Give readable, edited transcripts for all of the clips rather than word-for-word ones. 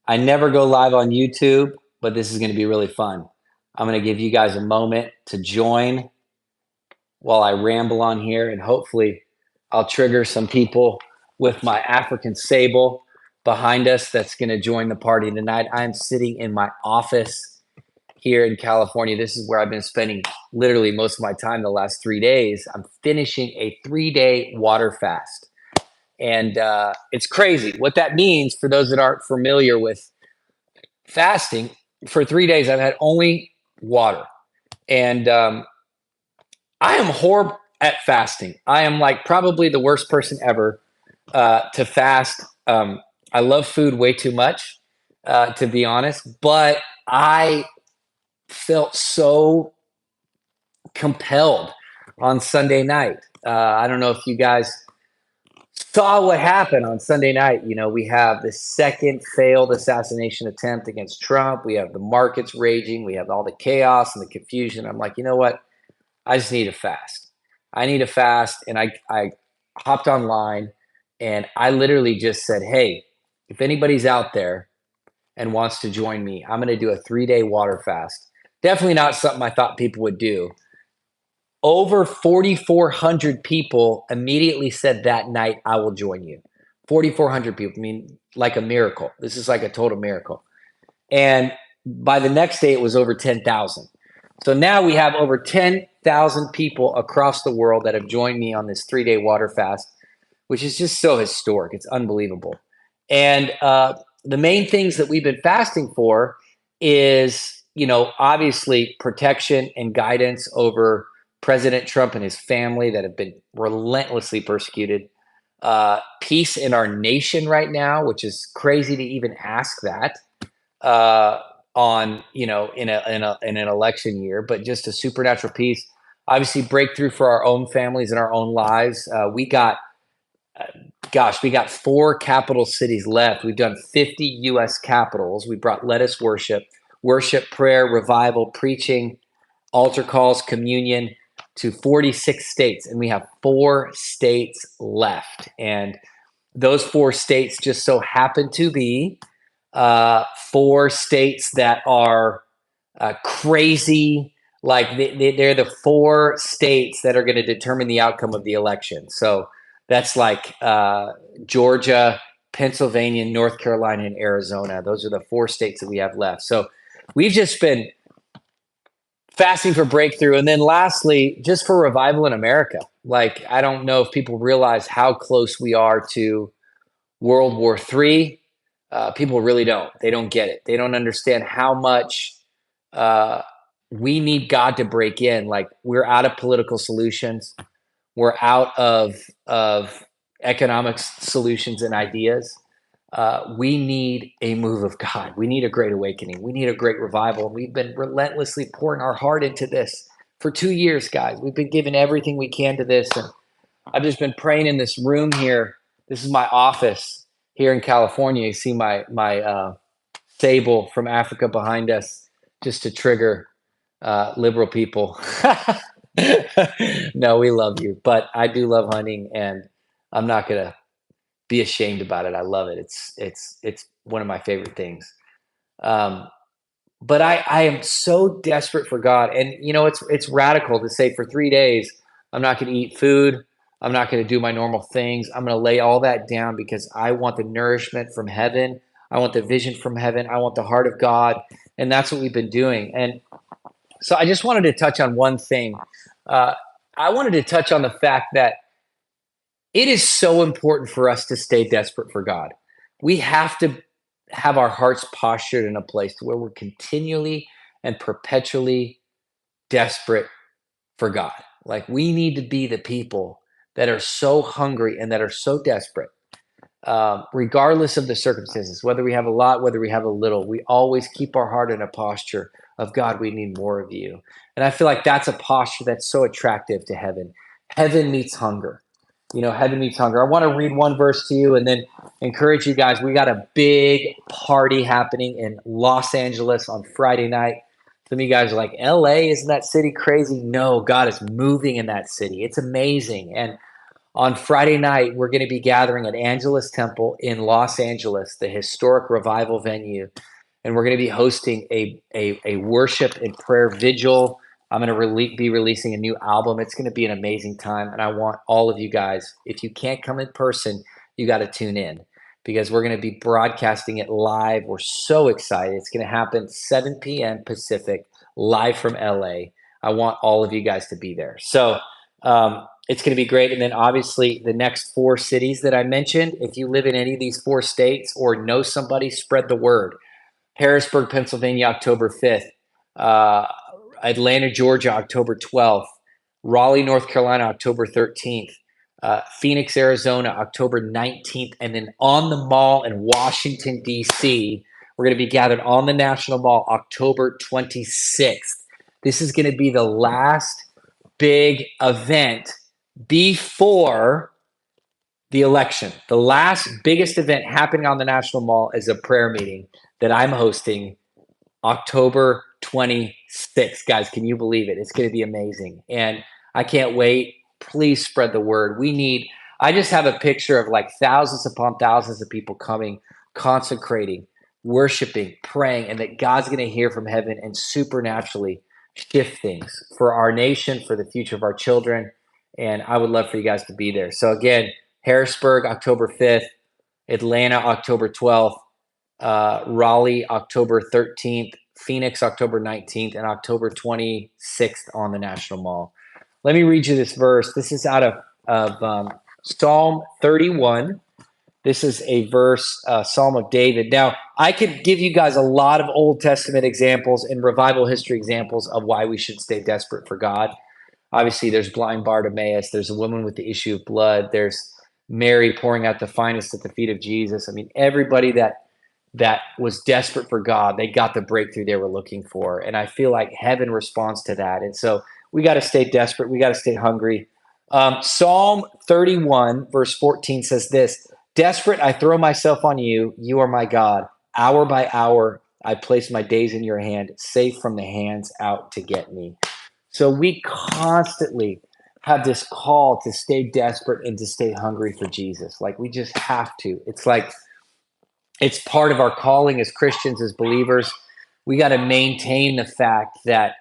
I never go live on YouTube, but this is going to be really fun. I'm going to give you guys a moment to join while I ramble on here, and hopefully, I'll trigger some people with my African sable behind us that's going to join the party tonight. I'm sitting in my office here in California. This is where I've been spending literally most of my time the last 3 days. I'm finishing a 3-day water fast. And it's crazy. What that means for those that aren't familiar with fasting, for 3 days, I've had only water. And I am horrible at fasting. I am like probably the worst person ever to fast. I love food way too much, to be honest, but I felt so compelled on Sunday night. I don't know if you guys saw what happened on Sunday night. You know, we have the second failed assassination attempt against Trump. We have the markets raging. We have all the chaos and the confusion. I'm like, you know what? I just need a fast. I need a fast. And I hopped online and I literally just said, hey, if anybody's out there and wants to join me, I'm going to do a 3-day water fast. Definitely not something I thought people would do. Over 4,400 people immediately said that night, I will join you. 4,400 people. I mean, like a miracle. This is like a total miracle. And by the next day, it was over 10,000. So now we have over 10,000 people across the world that have joined me on this 3-day water fast, which is just so historic. It's unbelievable. And the main things that we've been fasting for is, you know, obviously protection and guidance over President Trump and his family that have been relentlessly persecuted. Peace in our nation right now, which is crazy to even ask that on, you know, in an election year, but just a supernatural peace. Obviously, breakthrough for our own families and our own lives. We got 4 capital cities left. We've done 50 U.S. capitals. We brought lettuce worship, prayer, revival, preaching, altar calls, communion to 46 states. And we have 4 states left. And those 4 states just so happen to be 4 states that are crazy. Like they're the 4 states that are going to determine the outcome of the election. So that's like Georgia, Pennsylvania, North Carolina, and Arizona. Those are the 4 states that we have left. So we've just been fasting for breakthrough. And then lastly, just for revival in America. Like, I don't know if people realize how close we are to World War III. People really don't. They don't get it. They don't understand how much we need God to break in. Like, we're out of political solutions. We're out of economic solutions and ideas. We need a move of God. We need a great awakening. We need a great revival. And we've been relentlessly pouring our heart into this for 2 years, guys. We've been giving everything we can to this. And I've just been praying in this room here. This is my office here in California. You see my sable from Africa behind us, just to trigger liberal people. No, we love you, but I do love hunting, and I'm not gonna be ashamed about it. I love it. It's one of my favorite things. Um, but I am so desperate for God, and you know it's radical to say for 3 days I'm not going to eat food. I'm not going to do my normal things. I'm going to lay all that down because I want the nourishment from heaven. I want the vision from heaven. I want the heart of God, and that's what we've been doing. And so I just wanted to touch on one thing. Uh, I wanted to touch on the fact that it is so important for us to stay desperate for God. We have to have our hearts postured in a place to where we're continually and perpetually desperate for God. Like, we need to be the people that are so hungry and that are so desperate, regardless of the circumstances, whether we have a lot, whether we have a little, we always keep our heart in a posture of God, we need more of you. And I feel like that's a posture that's so attractive to heaven. Heaven meets hunger. You know, heaven meets hunger. I want to read one verse to you and then encourage you guys. We got a big party happening in Los Angeles on Friday night. Some of you guys are like, LA, isn't that city crazy? No, God is moving in that city. It's amazing. And On Friday night, we're going to be gathering at Angelus Temple in Los Angeles, the historic revival venue, and we're going to be hosting a worship and prayer vigil. I'm going to be releasing a new album. It's going to be an amazing time, and I want all of you guys, if you can't come in person, you got to tune in because we're going to be broadcasting it live. We're so excited. It's going to happen 7 p.m. Pacific, live from LA. I want all of you guys to be there. So it's going to be great. And then obviously the next 4 cities that I mentioned, if you live in any of these 4 states or know somebody, spread the word. Harrisburg, Pennsylvania, October 5th. Atlanta, Georgia, October 12th. Raleigh, North Carolina, October 13th. Phoenix, Arizona, October 19th. And then on the Mall in Washington, D.C., we're going to be gathered on the National Mall October 26th. This is going to be the last big event before the election. The last biggest event happening on the National Mall is a prayer meeting that I'm hosting October 26th. Guys, can you believe it? It's going to be amazing. And I can't wait. Please spread the word. I just have a picture of like thousands upon thousands of people coming, consecrating, worshiping, praying, and that God's going to hear from heaven and supernaturally shift things for our nation, for the future of our children. And I would love for you guys to be there. So again, Harrisburg, October 5th, Atlanta, October 12th, Raleigh, October 13th, Phoenix, October 19th, and October 26th on the National Mall. Let me read you this verse. This is out of Psalm 31. This is a verse, Psalm of David. Now, I could give you guys a lot of Old Testament examples and revival history examples of why we should stay desperate for God. Obviously, there's blind Bartimaeus. There's a woman with the issue of blood. There's Mary pouring out the finest at the feet of Jesus. I mean, everybody that was desperate for God, they got the breakthrough they were looking for. And I feel like heaven responds to that. And so we got to stay desperate. We got to stay hungry. Psalm 31, verse 14 says this: Desperate, I throw myself on you. You are my God. Hour by hour, I place my days in your hand, safe from the hands out to get me. So we constantly have this call to stay desperate and to stay hungry for Jesus. Like we just have to. It's like it's part of our calling as Christians, as believers. We got to maintain the fact that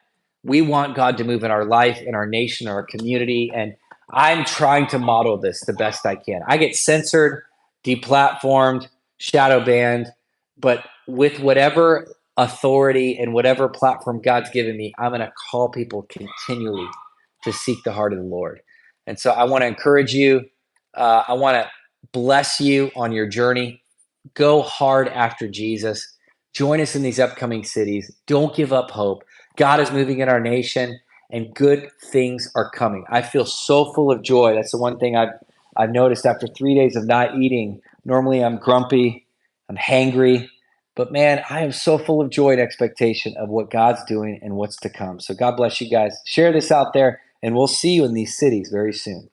we want God to move in our life, in our nation, our community. And I'm trying to model this the best I can. I get censored, deplatformed, shadow banned, but with whatever authority and whatever platform God's given me, I'm going to call people continually to seek the heart of the Lord. And so I want to encourage you. I want to bless you on your journey. Go hard after Jesus. Join us in these upcoming cities. Don't give up hope. God is moving in our nation and good things are coming. I feel so full of joy. That's the one thing I've noticed after 3 days of not eating. Normally I'm grumpy, I'm hangry, but man, I am so full of joy and expectation of what God's doing and what's to come. So God bless you guys. Share this out there and we'll see you in these cities very soon.